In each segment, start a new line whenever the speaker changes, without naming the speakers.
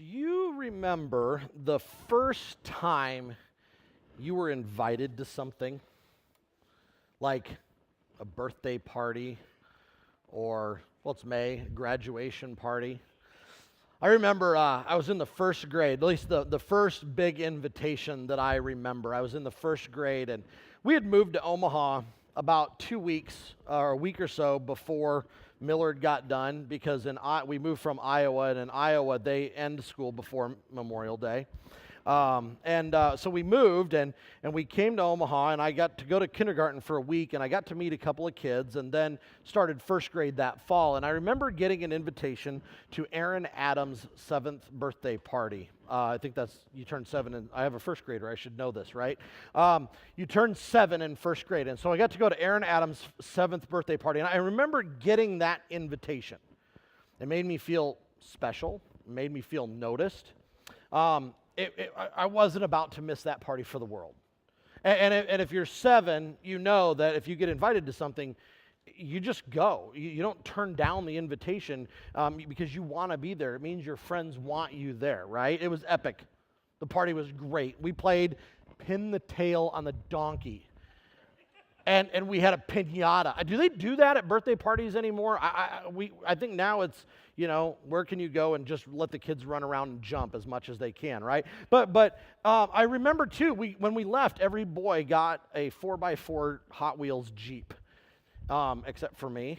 Do you remember the first time you were invited to something like a birthday party or, well, it's May, graduation party? I remember I was in the first grade, at least the first big invitation that I remember. I was in the first grade, and we had moved to Omaha about 2 weeks or a week or so before Millard got done, because we moved from Iowa, and in Iowa they end school before Memorial Day. So we moved, and we came to Omaha, and I got to go to kindergarten for a week, and I got to meet a couple of kids, and then started first grade that fall. And I remember getting an invitation to Aaron Adams' 7th birthday party. I think you turn 7, and I have a first grader, I should know this, right? You turn 7 in first grade, and so I got to go to Aaron Adams' 7th birthday party, and I remember getting that invitation. It made me feel special, it made me feel noticed. I wasn't about to miss that party for the world. And if you're 7, you know that if you get invited to something, you just go. You don't turn down the invitation because you want to be there. It means your friends want you there, right? It was epic. The party was great. We played pin the tail on the donkey. And we had a piñata. Do they do that at birthday parties anymore? I think now it's, where can you go and just let the kids run around and jump as much as they can, right? But I remember too, when we left, every boy got a 4x4 Hot Wheels Jeep, except for me.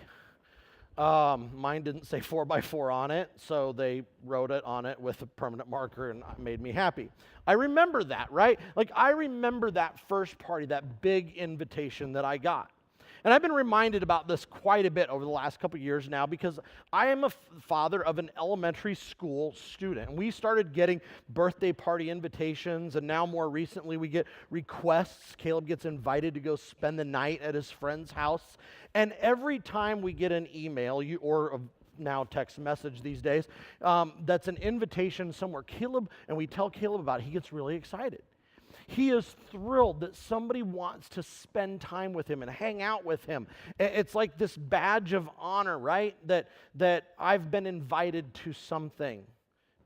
Mine didn't say 4x4 on it, so they wrote it on it with a permanent marker, and it made me happy. I remember that, right? Like, I remember that first party, that big invitation that I got. And I've been reminded about this quite a bit over the last couple of years now, because I am a father of an elementary school student. And we started getting birthday party invitations, and now more recently we get requests. Caleb gets invited to go spend the night at his friend's house. And every time we get an email, or now text message these days, that's an invitation somewhere, and we tell Caleb about it, he gets really excited. He is thrilled that somebody wants to spend time with him and hang out with him. It's like this badge of honor, right? That I've been invited to something.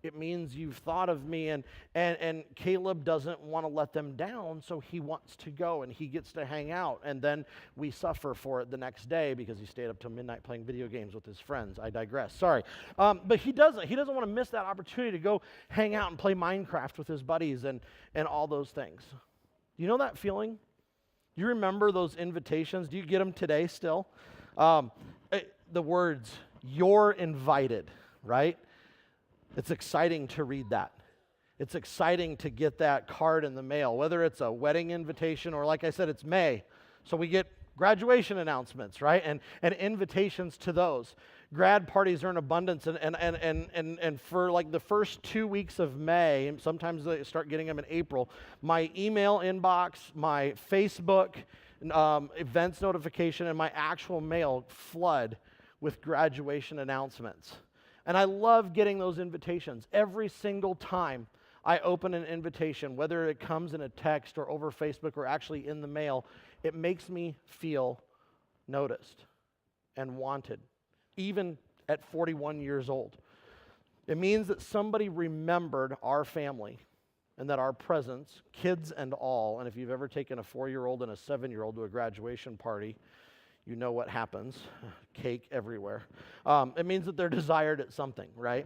It means you've thought of me, and Caleb doesn't want to let them down, so he wants to go, and he gets to hang out. And then we suffer for it the next day because he stayed up till midnight playing video games with his friends. I digress. Sorry. But he doesn't want to miss that opportunity to go hang out and play Minecraft with his buddies and all those things. You know that feeling? You remember those invitations? Do you get them today still? The words, "You're invited," right? It's exciting to read that. It's exciting to get that card in the mail, whether it's a wedding invitation or, like I said, it's May. So we get graduation announcements, right? And invitations to those. Grad parties are in abundance, and for like the first 2 weeks of May, and sometimes they start getting them in April, my email inbox, my Facebook events notification, and my actual mail flood with graduation announcements. And I love getting those invitations. Every single time I open an invitation, whether it comes in a text or over Facebook or actually in the mail, it makes me feel noticed and wanted, even at 41 years old. It means that somebody remembered our family and that our presence, kids and all, and if you've ever taken a 4-year-old and a 7-year-old to a graduation party, you know what happens. Cake everywhere. It means that they're desired at something, right?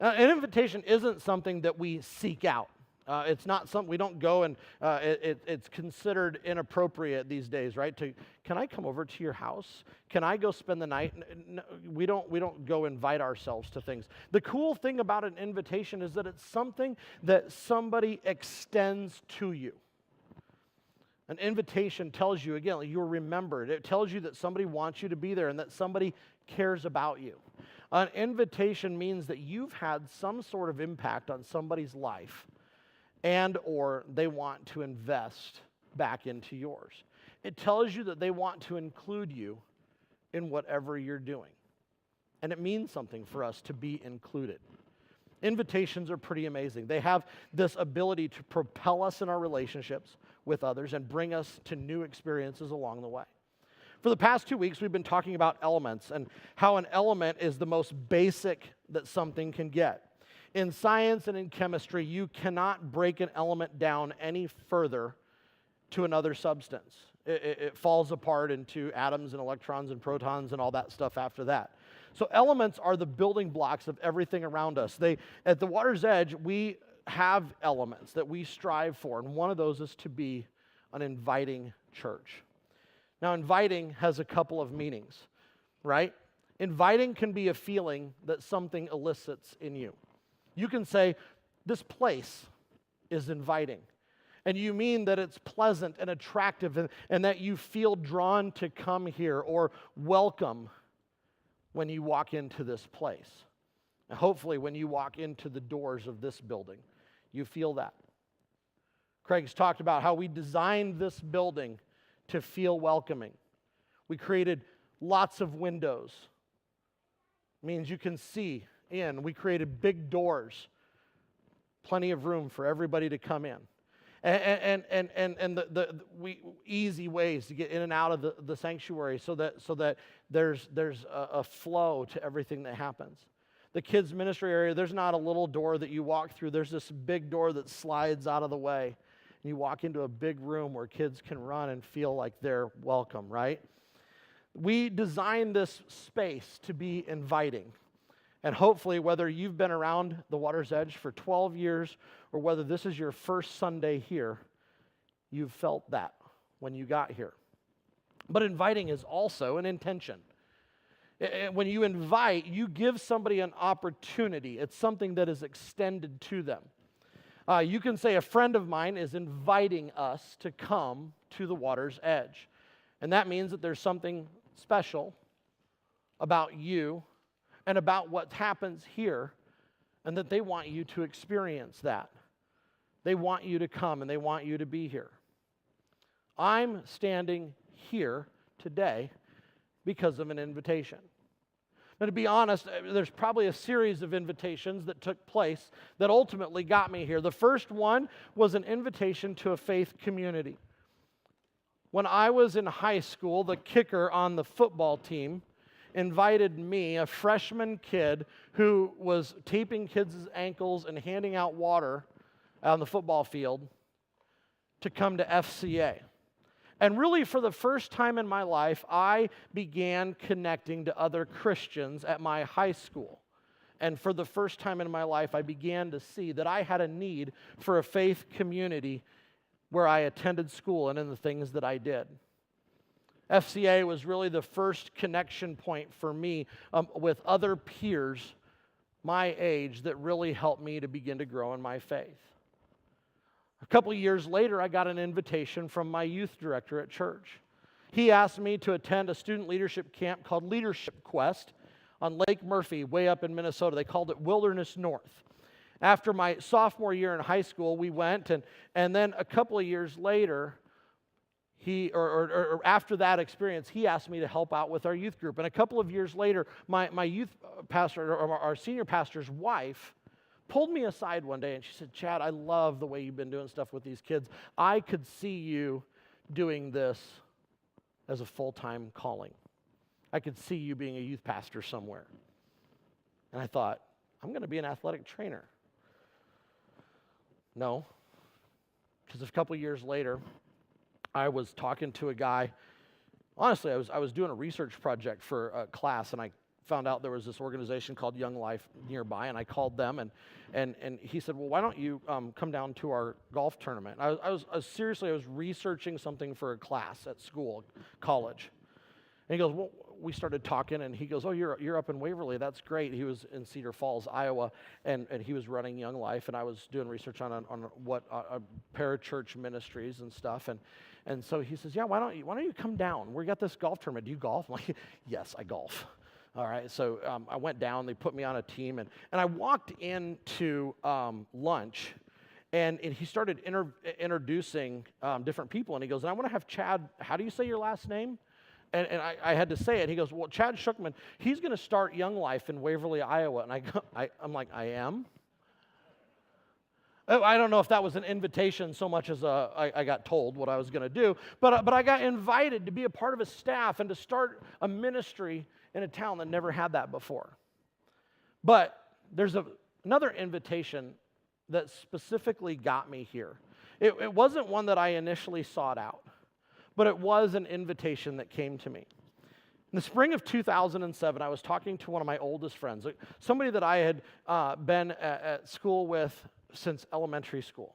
An invitation isn't something that we seek out. It's not something we don't go and it's considered inappropriate these days, right? Can I come over to your house? Can I go spend the night? No, we don't go invite ourselves to things. The cool thing about an invitation is that it's something that somebody extends to you. An invitation tells you, again, you're remembered. It tells you that somebody wants you to be there and that somebody cares about you. An invitation means that you've had some sort of impact on somebody's life, and or they want to invest back into yours. It tells you that they want to include you in whatever you're doing. And it means something for us to be included. Invitations are pretty amazing. They have this ability to propel us in our relationships with others and bring us to new experiences along the way. For the past 2 weeks, we've been talking about elements and how an element is the most basic that something can get. In science and in chemistry, you cannot break an element down any further to another substance. It falls apart into atoms and electrons and protons and all that stuff after that. So elements are the building blocks of everything around us. At the water's edge, we have elements that we strive for, and one of those is to be an inviting church. Now, inviting has a couple of meanings, right? Inviting can be a feeling that something elicits in you. You can say, this place is inviting. And you mean that it's pleasant and attractive and that you feel drawn to come here or welcome when you walk into this place. And hopefully when you walk into the doors of this building, you feel that. Craig's talked about how we designed this building to feel welcoming. We created lots of windows. It means you can see in. We created big doors, plenty of room for everybody to come in. And easy ways to get in and out of the sanctuary so that there's a flow to everything that happens. The kids ministry area, there's not a little door that you walk through. There's this big door that slides out of the way. And you walk into a big room where kids can run and feel like they're welcome, right? We designed this space to be inviting. And hopefully, whether you've been around the water's edge for 12 years or whether this is your first Sunday here, you've felt that when you got here. But inviting is also an intention. When you invite, you give somebody an opportunity. It's something that is extended to them. You can say, a friend of mine is inviting us to come to the water's edge. And that means that there's something special about you and about what happens here, and that they want you to experience that. They want you to come, and they want you to be here. I'm standing here today because of an invitation. Now, to be honest, there's probably a series of invitations that took place that ultimately got me here. The first one was an invitation to a faith community. When I was in high school, the kicker on the football team invited me, a freshman kid who was taping kids' ankles and handing out water on the football field, to come to FCA. And really, for the first time in my life, I began connecting to other Christians at my high school. And for the first time in my life, I began to see that I had a need for a faith community where I attended school and in the things that I did. FCA was really the first connection point for me with other peers my age that really helped me to begin to grow in my faith. A couple of years later, I got an invitation from my youth director at church. He asked me to attend a student leadership camp called Leadership Quest on Lake Murphy, way up in Minnesota. They called it Wilderness North. After my sophomore year in high school, we went, and then a couple of years later, after that experience, he asked me to help out with our youth group. And a couple of years later, my youth pastor, or our senior pastor's wife, pulled me aside one day and she said, "Chad, I love the way you've been doing stuff with these kids. I could see you doing this as a full-time calling. I could see you being a youth pastor somewhere." And I thought, I'm going to be an athletic trainer. No, because a couple of years later, I was talking to a guy. Honestly, I was doing a research project for a class, and I found out there was this organization called Young Life nearby, and I called them, and he said, "Well, why don't you come down to our golf tournament?" I was researching something for a class at school, college. And he goes, "Well," we started talking, and he goes, "Oh, you're up in Waverly. That's great." He was in Cedar Falls, Iowa, and he was running Young Life, and I was doing research on what parachurch ministries and stuff, and so he says, "Yeah, why don't you come down? We got this golf tournament. Do you golf?" I'm like, "Yes, I golf." All right, so I went down. They put me on a team, and I walked into lunch, and he started introducing different people, and he goes, "And I want to have Chad." How do you say your last name? And I had to say it. He goes, "Well, Chad Schuckman, he's going to start Young Life in Waverly, Iowa." And I'm like, "I am?" I don't know if that was an invitation so much as I got told what I was going to do, but I got invited to be a part of his staff and to start a ministry in a town that never had that before. But there's a another invitation that specifically got me here. It wasn't one that I initially sought out, but it was an invitation that came to me. In the spring of 2007, I was talking to one of my oldest friends, somebody that I had been at school with since elementary school.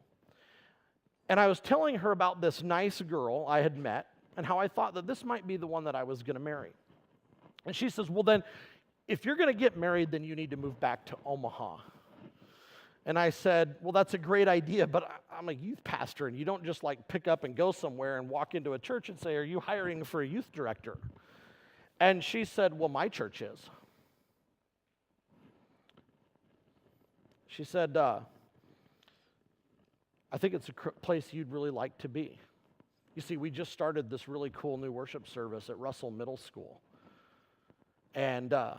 And I was telling her about this nice girl I had met and how I thought that this might be the one that I was going to marry. And she says, well then, if you're going to get married, then you need to move back to Omaha. And I said, well, that's a great idea, but I'm a youth pastor, and you don't just like pick up and go somewhere and walk into a church and say, are you hiring for a youth director? And she said, well, my church is. She said, I think it's a place you'd really like to be. You see, we just started this really cool new worship service at Russell Middle School. And the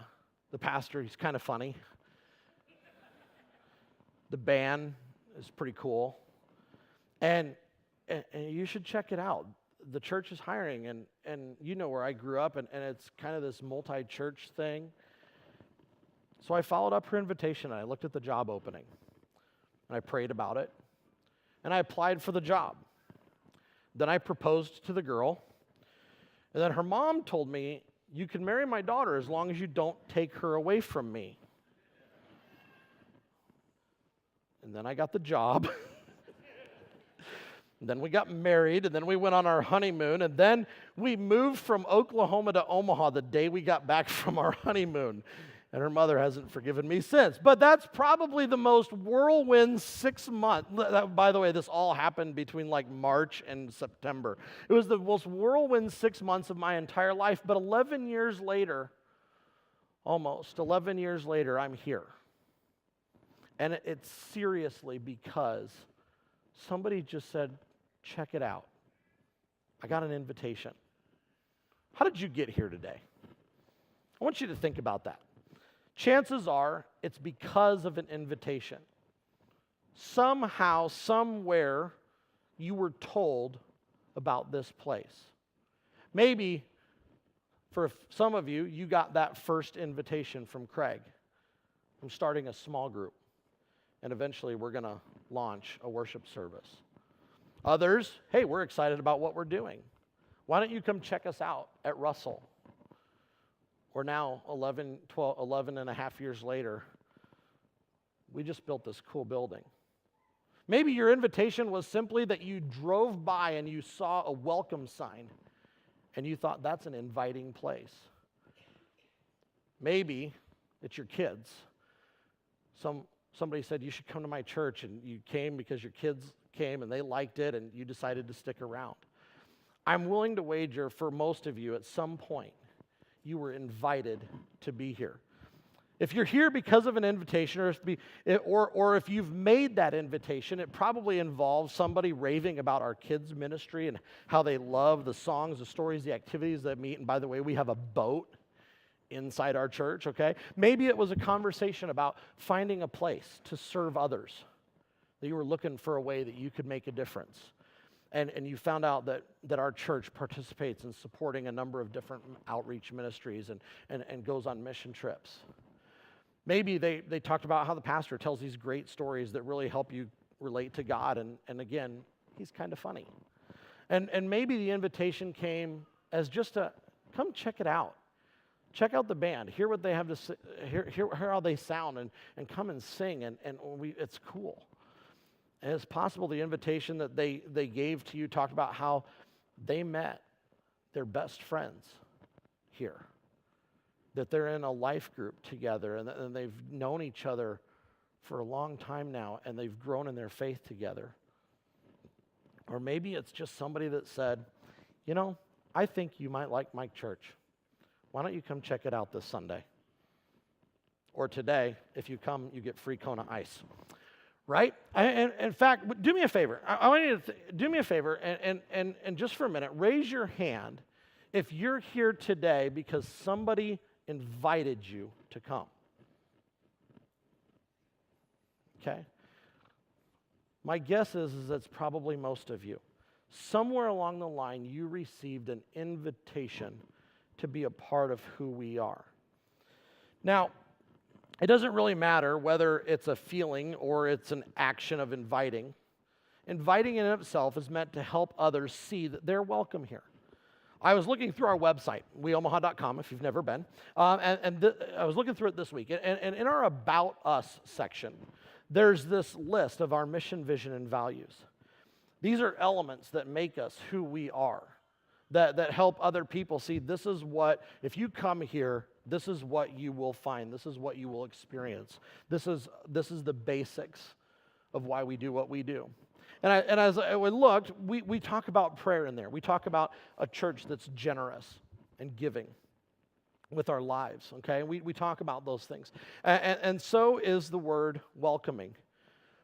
pastor, he's kind of funny. The band is pretty cool. And you should check it out. The church is hiring, and you know where I grew up, and it's kind of this multi-church thing. So I followed up her invitation, and I looked at the job opening, and I prayed about it, and I applied for the job. Then I proposed to the girl, and then her mom told me, you can marry my daughter as long as you don't take her away from me. And then I got the job. Then we got married, and then we went on our honeymoon, and then we moved from Oklahoma to Omaha the day we got back from our honeymoon. And her mother hasn't forgiven me since. But that's probably the most whirlwind 6 months. By the way, this all happened between like March and September. It was the most whirlwind 6 months of my entire life. But 11 years later, almost 11 years later, I'm here. And it's seriously because somebody just said, check it out. I got an invitation. How did you get here today? I want you to think about that. Chances are it's because of an invitation. Somehow, somewhere, you were told about this place. Maybe for some of you, you got that first invitation from Craig. I'm starting a small group, and eventually we're going to launch a worship service. Others, hey, we're excited about what we're doing. Why don't you come check us out at Russell? We're now 11 and a half years later. We just built this cool building. Maybe your invitation was simply that you drove by and you saw a welcome sign and you thought that's an inviting place. Maybe it's your kids. Somebody said you should come to my church, and you came because your kids came and they liked it and you decided to stick around. I'm willing to wager for most of you at some point you were invited to be here. If you're here because of an invitation, or if you've made that invitation, it probably involves somebody raving about our kids' ministry and how they love the songs, the stories, the activities that meet. And by the way, we have a boat inside our church, okay? Maybe it was a conversation about finding a place to serve others, that you were looking for a way that you could make a difference. And you found out that our church participates in supporting a number of different outreach ministries and goes on mission trips. Maybe they talked about how the pastor tells these great stories that really help you relate to God. And again, he's kind of funny. And maybe the invitation came as just a, come check it out. Check out the band. Hear what they have to say. Hear how they sound and come and sing. And it's cool. And it's possible the invitation that they gave to you talked about how they met their best friends here. That they're in a life group together and they've known each other for a long time now and they've grown in their faith together. Or maybe it's just somebody that said, you know, I think you might like my church. Why don't you come check it out this Sunday? Or today, if you come, you get free Kona ice. Right? And in fact, do me a favor. I want you to do me a favor and just for a minute, raise your hand if you're here today because somebody invited you to come. Okay? My guess is that's probably most of you. Somewhere along the line, you received an invitation to be a part of who we are. Now, It doesn't really matter whether it's a feeling or it's an action of inviting. Inviting in itself is meant to help others see that they're welcome here. I was looking through our website, weomaha.com, if you've never been, I was looking through it this week, and in our About Us section, there's this list of our mission, vision, and values. These are elements that make us who we are, that help other people see this is what, if you come here, this is what you will find, this is what you will experience. This is the basics of why we do what we do. And as I looked, we talk about prayer in there. We talk about a church that's generous and giving with our lives, okay? We talk about those things. And so is the word welcoming.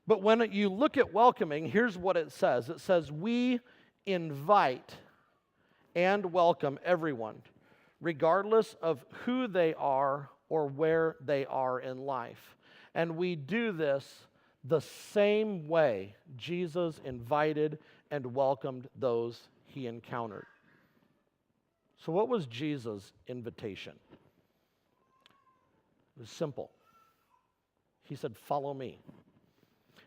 But when you look at welcoming, here's what it says. It says, we invite and welcome everyone, regardless of who they are or where they are in life. And we do this the same way Jesus invited and welcomed those he encountered. So what was Jesus' invitation? It was simple. He said, follow me.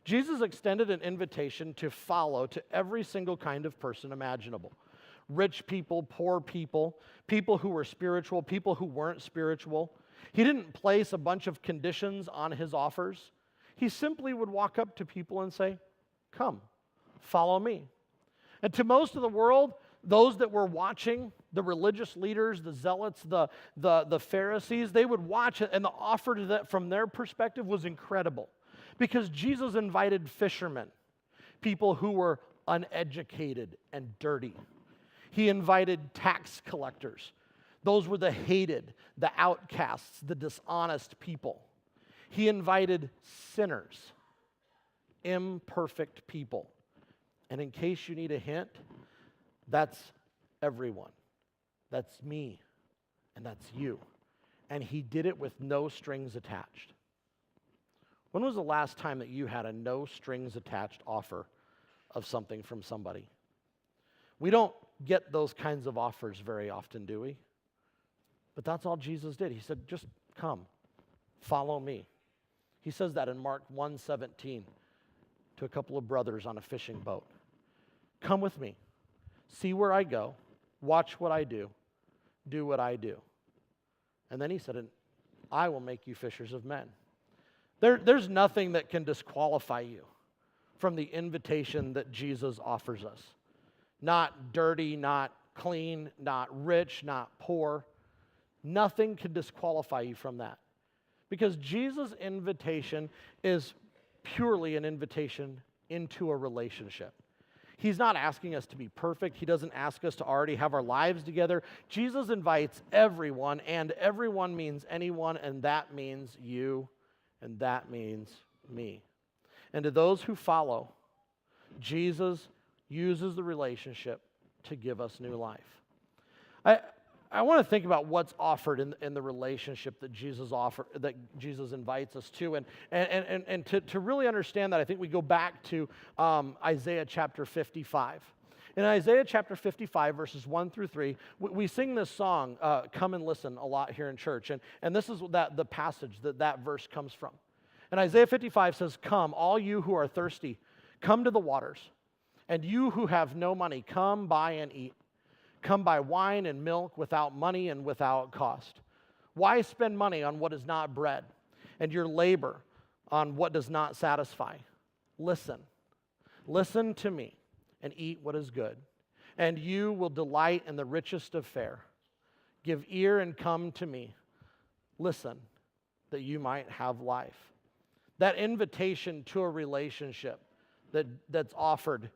Jesus extended an invitation to follow to every single kind of person imaginable. Rich people, poor people, people who were spiritual, people who weren't spiritual. He didn't place a bunch of conditions on his offers. He simply would walk up to people and say, come, follow me. And to most of the world, those that were watching, the religious leaders, the zealots, the Pharisees, they would watch it, and the offer to that from their perspective was incredible. Because Jesus invited fishermen, people who were uneducated and dirty. He invited tax collectors. Those were the hated, the outcasts, the dishonest people. He invited sinners, imperfect people. And in case you need a hint, that's everyone. That's me, and that's you. And he did it with no strings attached. When was the last time that you had a no strings attached offer of something from somebody? We don't get those kinds of offers very often, do we? But that's all Jesus did. He said, just come, follow me. He says that in Mark 1:17 to a couple of brothers on a fishing boat. Come with me, see where I go, watch what I do what I do. And then he said, and I will make you fishers of men. There's nothing that can disqualify you from the invitation that Jesus offers us. Not dirty, not clean, not rich, not poor. Nothing can disqualify you from that. Because Jesus' invitation is purely an invitation into a relationship. He's not asking us to be perfect. He doesn't ask us to already have our lives together. Jesus invites everyone, and everyone means anyone, and that means you, and that means me. And to those who follow, Jesus uses the relationship to give us new life. I want to think about what's offered in the relationship that Jesus invites us to, and to really understand that, I think we go back to Isaiah chapter 55. In Isaiah chapter 55, verses 1 through 3, we sing this song, "Come and Listen," a lot here in church, and this is the passage that verse comes from. And Isaiah 55 says, "Come, all you who are thirsty, come to the waters, and you who have no money, come buy and eat. Come buy wine and milk without money and without cost. Why spend money on what is not bread, and your labor on what does not satisfy? Listen to me, and eat what is good, and you will delight in the richest of fare. Give ear and come to me. Listen, that you might have life." That invitation to a relationship that's offered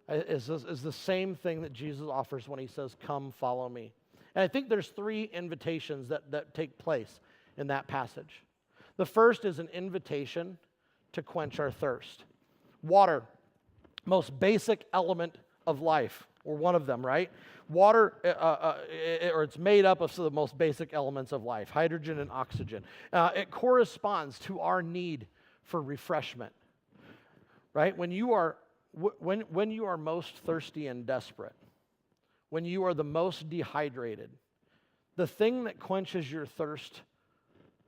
is the same thing that Jesus offers when he says, "Come, follow me." And I think there's three invitations that take place in that passage. The first is an invitation to quench our thirst. Water, most basic element of life, or one of them, right? Water, or it's made up of some of the most basic elements of life, hydrogen and oxygen. It corresponds to our need for refreshment, right? When you are most thirsty and desperate, when you are the most dehydrated, the thing that quenches your thirst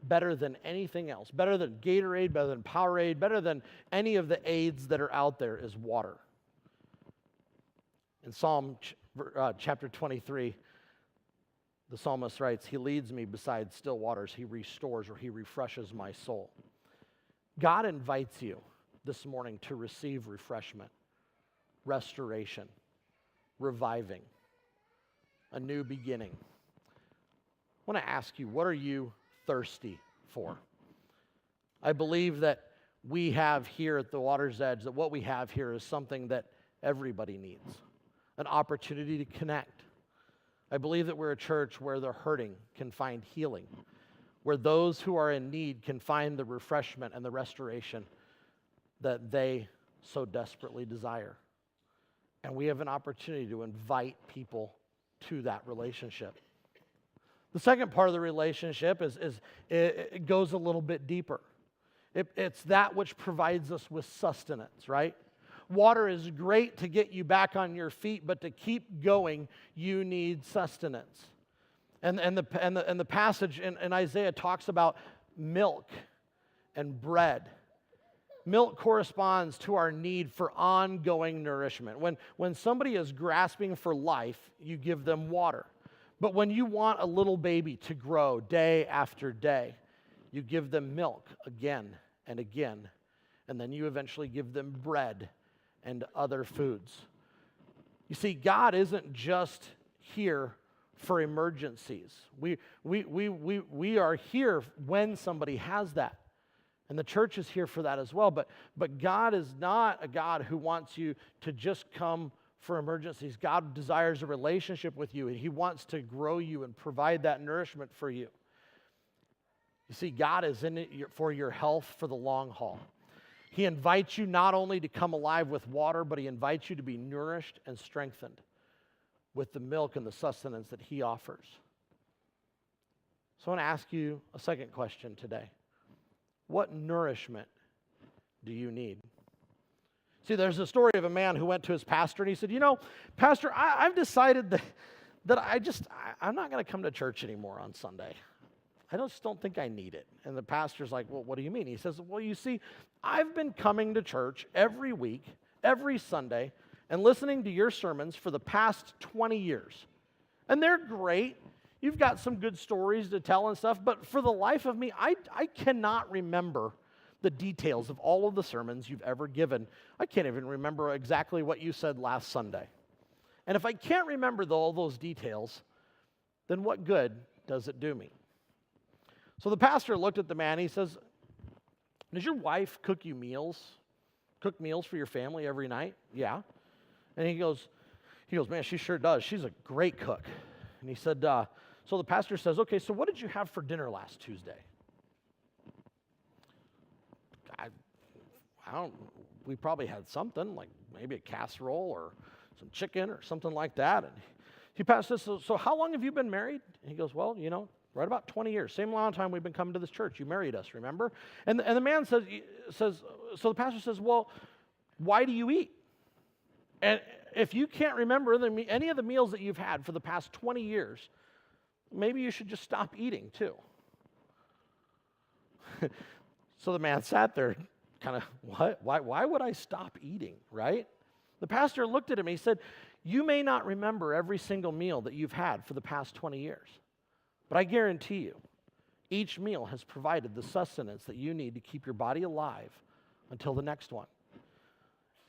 better than anything else, better than Gatorade, better than Powerade, better than any of the aids that are out there, is water. In Psalm chapter 23, the psalmist writes, "He leads me beside still waters. He restores," or he refreshes my soul. God invites you this morning to receive refreshment, restoration, reviving, a new beginning. I want to ask you, what are you thirsty for? I believe that we have here at the water's edge, that what we have here is something that everybody needs, an opportunity to connect. I believe that we're a church where the hurting can find healing, where those who are in need can find the refreshment and the restoration that they so desperately desire. And we have an opportunity to invite people to that relationship. The second part of the relationship is it goes a little bit deeper. It's that which provides us with sustenance, right? Water is great to get you back on your feet, but to keep going, you need sustenance. And the passage in Isaiah talks about milk and bread. Milk corresponds to our need for ongoing nourishment. When somebody is grasping for life, you give them water. But when you want a little baby to grow day after day, you give them milk again and again. And then you eventually give them bread and other foods. You see, God isn't just here for emergencies. We are here when somebody has that. And the church is here for that as well. But God is not a God who wants you to just come for emergencies. God desires a relationship with you, and He wants to grow you and provide that nourishment for you. You see, God is in it for your health for the long haul. He invites you not only to come alive with water, but He invites you to be nourished and strengthened with the milk and the sustenance that He offers. So I want to ask you a second question today. What nourishment do you need? See, there's a story of a man who went to his pastor and he said, Pastor, I've decided that I'm not going to come to church anymore on Sunday. I just don't think I need it. And the pastor's like, well, what do you mean? He says, well, you see, I've been coming to church every week, every Sunday, and listening to your sermons for the past 20 years. And they're great. You've got some good stories to tell and stuff, but for the life of me, I cannot remember the details of all of the sermons you've ever given. I can't even remember exactly what you said last Sunday. And if I can't remember all those details, then what good does it do me? So the pastor looked at the man. He says, does your wife cook meals for your family every night? Yeah. And he goes, man, she sure does. She's a great cook. And he said, so the pastor says, okay, so what did you have for dinner last Tuesday? We probably had something, like maybe a casserole or some chicken or something like that. And he pastor says, so how long have you been married? And he goes, well, right about 20 years. Same amount of time we've been coming to this church. You married us, remember? And the man says, so the pastor says, well, why do you eat? And if you can't remember any of the meals that you've had for the past 20 years, maybe you should just stop eating too. So the man sat there kind of, what? Why would I stop eating, right? The pastor looked at him and he said, you may not remember every single meal that you've had for the past 20 years, but I guarantee you, each meal has provided the sustenance that you need to keep your body alive until the next one.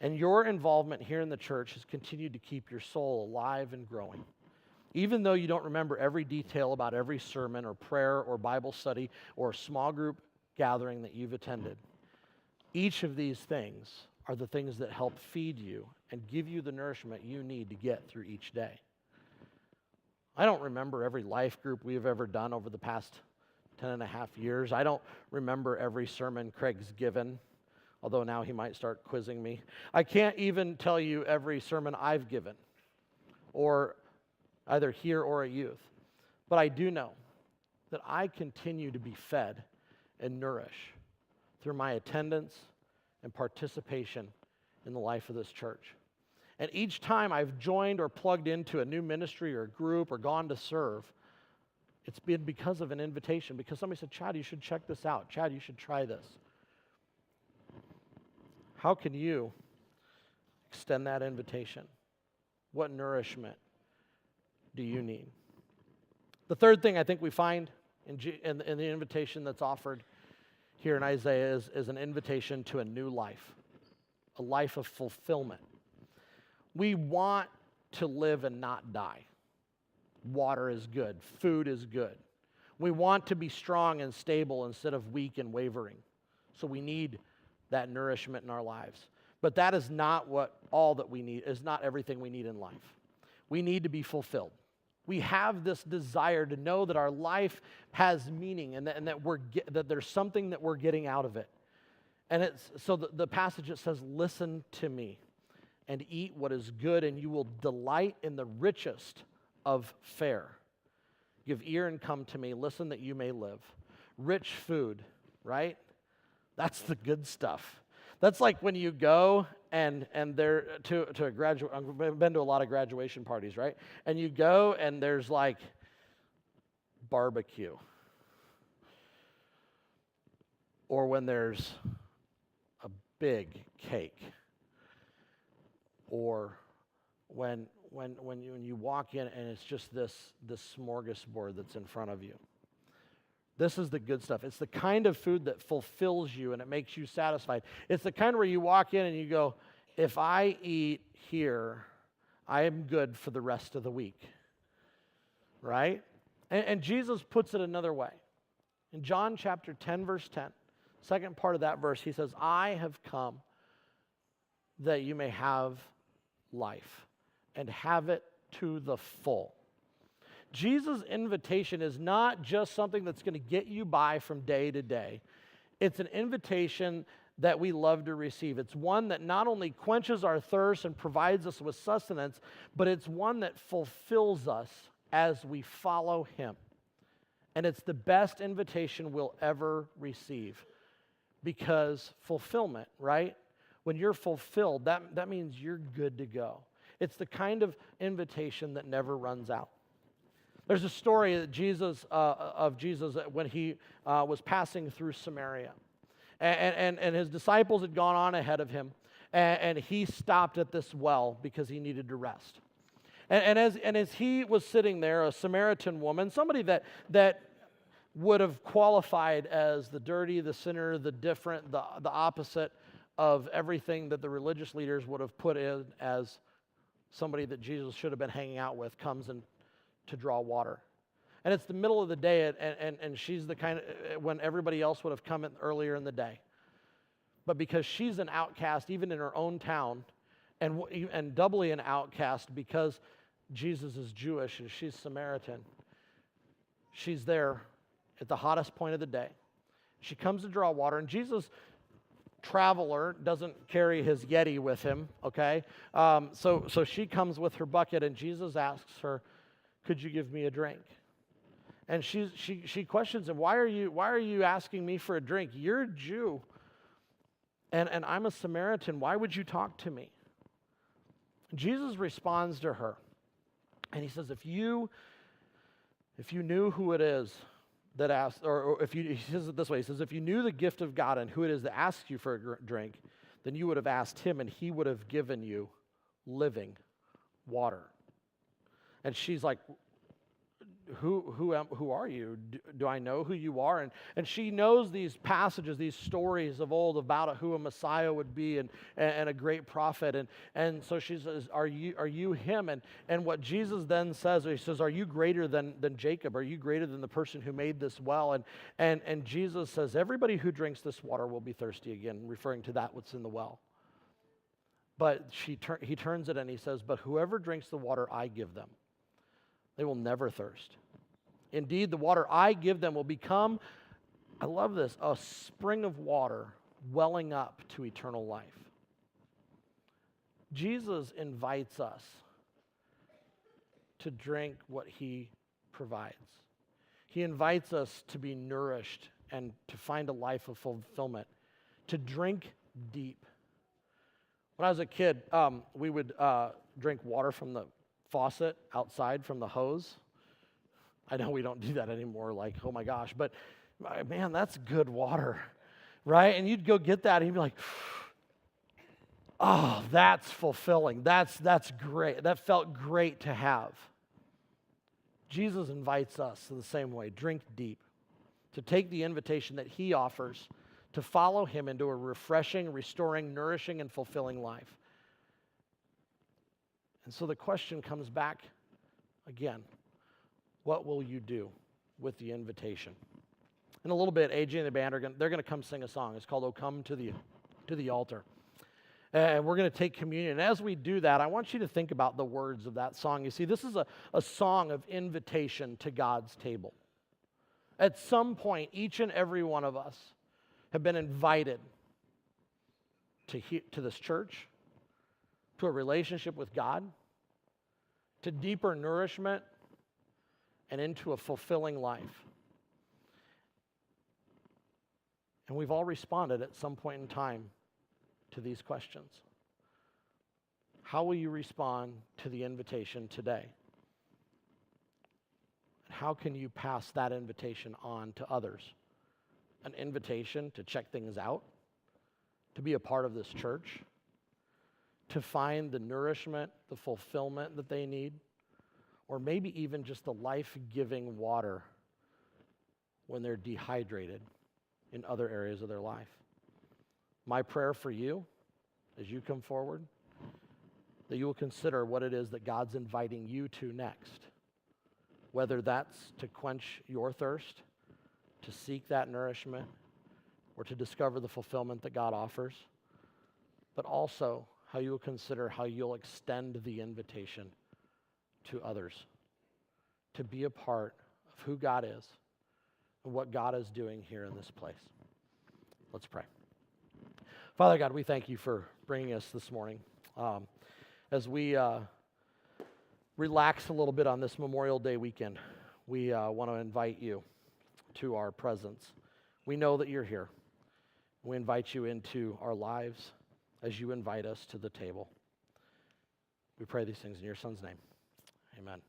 And your involvement here in the church has continued to keep your soul alive and growing. Even though you don't remember every detail about every sermon or prayer or Bible study or small group gathering that you've attended, each of these things are the things that help feed you and give you the nourishment you need to get through each day. I don't remember every life group we've ever done over the past 10 and a half years. I don't remember every sermon Craig's given, although now he might start quizzing me. I can't even tell you every sermon I've given, or either here or at youth. But I do know that I continue to be fed and nourished through my attendance and participation in the life of this church. And each time I've joined or plugged into a new ministry or group or gone to serve, It's been because of an invitation, because somebody said, Chad, you should check this out. Chad, you should try this. How can you extend that invitation? What nourishment do you need? The third thing I think we find in the invitation that's offered here in Isaiah is an invitation to a new life, a life of fulfillment. We want to live and not die. Water is good. Food is good. We want to be strong and stable instead of weak and wavering. So we need that nourishment in our lives. But that is not all that we need, is not everything we need in life. We need to be fulfilled. We have this desire to know that our life has meaning and that there's something that we're getting out of it. And it's so the passage that says, listen to me and eat what is good, and you will delight in the richest of fare. Give ear and come to me. Listen that you may live. Rich food, right? That's the good stuff. That's like when you go and they're to a graduate. I've been to a lot of graduation parties, right? And you go and there's like barbecue, or when there's a big cake, or when you walk in and it's just this smorgasbord that's in front of you. This is the good stuff. It's the kind of food that fulfills you and it makes you satisfied. It's the kind where you walk in and you go, if I eat here, I am good for the rest of the week. Right? And Jesus puts it another way. In John chapter 10, verse 10, second part of that verse, he says, I have come that you may have life and have it to the full. Jesus' invitation is not just something that's going to get you by from day to day. It's an invitation that we love to receive. It's one that not only quenches our thirst and provides us with sustenance, but it's one that fulfills us as we follow him. And it's the best invitation we'll ever receive, because fulfillment, right? When you're fulfilled, that means you're good to go. It's the kind of invitation that never runs out. There's a story that Jesus when he was passing through Samaria. And his disciples had gone on ahead of him. And he stopped at this well because he needed to rest. And as he was sitting there, a Samaritan woman, somebody that would have qualified as the dirty, the sinner, the different, the opposite of everything that the religious leaders would have put in as somebody that Jesus should have been hanging out with, comes in to draw water. And it's the middle of the day, and she's the kind of, when everybody else would have come in earlier in the day. But because she's an outcast, even in her own town, and doubly an outcast because Jesus is Jewish and she's Samaritan, she's there at the hottest point of the day. She comes to draw water, and Jesus, traveler, doesn't carry his Yeti with him, okay? So she comes with her bucket, and Jesus asks her, could you give me a drink? And she questions him, why are you asking me for a drink? You're a Jew, and I'm a Samaritan. Why would you talk to me? Jesus responds to her, and he says, if you knew who it is that asks, he says it this way, he says, if you knew the gift of God and who it is that asks you for a drink, then you would have asked him, and he would have given you living water. And she's like, who are you? Do I know who you are? And she knows these passages, these stories of old about who a Messiah would be and a great prophet. And so she says, are you him? And what Jesus then says, he says, are you greater than Jacob? Are you greater than the person who made this well? And Jesus says, everybody who drinks this water will be thirsty again, referring to that what's in the well. But he turns it and he says, but whoever drinks the water I give them, they will never thirst. Indeed, the water I give them will become, I love this, a spring of water welling up to eternal life. Jesus invites us to drink what he provides. He invites us to be nourished and to find a life of fulfillment, to drink deep. When I was a kid, we would drink water from the faucet outside from the hose. I know we don't do that anymore, like, oh my gosh, but man, that's good water, right? And you'd go get that and you'd be like, oh, that's fulfilling. That's great. That felt great to have. Jesus invites us in the same way, drink deep, to take the invitation that he offers to follow him into a refreshing, restoring, nourishing, and fulfilling life. And so the question comes back again, what will you do with the invitation? In a little bit, AJ and the band they're going to come sing a song. It's called "Oh Come to the Altar." And we're going to take communion. And as we do that, I want you to think about the words of that song. You see, this is a song of invitation to God's table. At some point, each and every one of us have been invited to this church, to a relationship with God, to deeper nourishment, and into a fulfilling life. And we've all responded at some point in time to these questions. How will you respond to the invitation today? And how can you pass that invitation on to others? An invitation to check things out, to be a part of this church, to find the nourishment, the fulfillment that they need, or maybe even just the life-giving water when they're dehydrated in other areas of their life. My prayer for you, as you come forward, that you will consider what it is that God's inviting you to next. Whether that's to quench your thirst, to seek that nourishment, or to discover the fulfillment that God offers, but also how you will consider how you'll extend the invitation to others to be a part of who God is and what God is doing here in this place. Let's pray. Father God, we thank you for bringing us this morning. As we relax a little bit on this Memorial Day weekend, we want to invite you to our presence. We know that you're here. We invite you into our lives as you invite us to the table. We pray these things in your Son's name. Amen.